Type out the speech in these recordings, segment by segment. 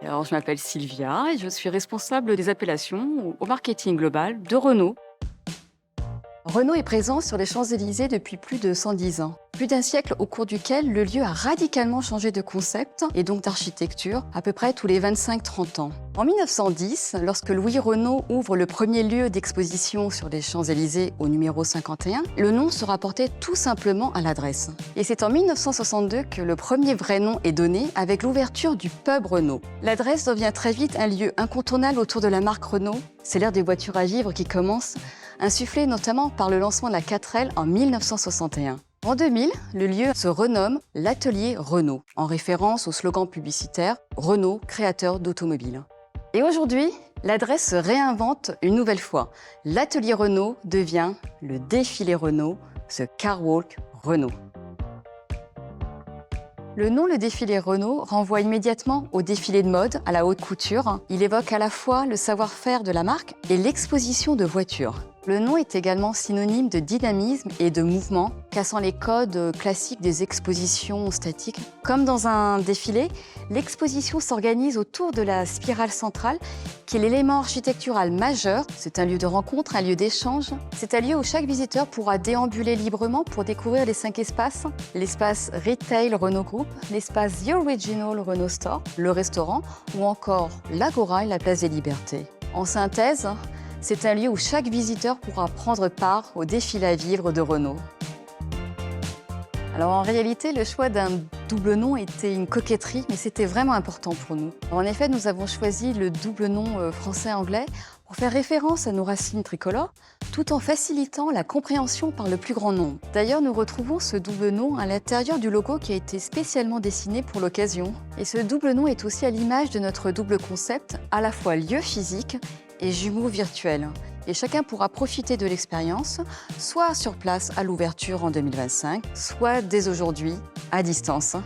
Alors, je m'appelle Sylvia et je suis responsable des appellations au marketing global de Renault. Renault est présent sur les Champs-Élysées depuis plus de 110 ans. Plus d'un siècle au cours duquel le lieu a radicalement changé de concept et donc d'architecture à peu près tous les 25-30 ans. En 1910, lorsque Louis Renault ouvre le premier lieu d'exposition sur les Champs-Élysées au numéro 51, le nom se rapportait tout simplement à l'adresse. Et c'est en 1962 que le premier vrai nom est donné avec l'ouverture du pub Renault. L'adresse devient très vite un lieu incontournable autour de la marque Renault. C'est l'ère des voitures à vivre qui commence, insufflée notamment par le lancement de la 4L en 1961. En 2000, le lieu se renomme l'Atelier Renault, en référence au slogan publicitaire « Renault, créateur d'automobiles ». Et aujourd'hui, l'adresse se réinvente une nouvelle fois. L'Atelier Renault devient le défilé Renault, ce Car Walk Renault. Le nom Le Défilé Renault renvoie immédiatement au défilé de mode à la haute couture. Il évoque à la fois le savoir-faire de la marque et l'exposition de voitures. Le nom est également synonyme de dynamisme et de mouvement, cassant les codes classiques des expositions statiques. Comme dans un défilé, l'exposition s'organise autour de la spirale centrale, qui est l'élément architectural majeur. C'est un lieu de rencontre, un lieu d'échange. C'est un lieu où chaque visiteur pourra déambuler librement pour découvrir les 5 espaces. L'espace Retail Renault Group, l'espace The Original Renault Store, le restaurant ou encore l'Agora et la Place des Libertés. En synthèse, c'est un lieu où chaque visiteur pourra prendre part au défilé à vivre de Renault. Alors en réalité, le choix d'un double nom était une coquetterie, mais c'était vraiment important pour nous. En effet, nous avons choisi le double nom français-anglais pour faire référence à nos racines tricolores, tout en facilitant la compréhension par le plus grand nombre. D'ailleurs, nous retrouvons ce double nom à l'intérieur du logo qui a été spécialement dessiné pour l'occasion. Et ce double nom est aussi à l'image de notre double concept, à la fois lieu physique et jumeaux virtuels. Et chacun pourra profiter de l'expérience, soit sur place à l'ouverture en 2025, soit dès aujourd'hui, à distance.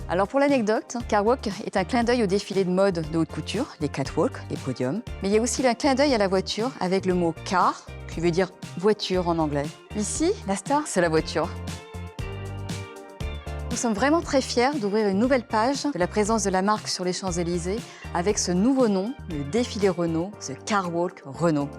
Alors pour l'anecdote, Car Walk est un clin d'œil au défilé de mode de haute couture, les catwalks, les podiums. Mais il y a aussi un clin d'œil à la voiture avec le mot car, qui veut dire voiture en anglais. Ici, la star, c'est la voiture. Nous sommes vraiment très fiers d'ouvrir une nouvelle page de la présence de la marque sur les Champs-Élysées avec ce nouveau nom, le défilé Renault, ce Car Walk Renault.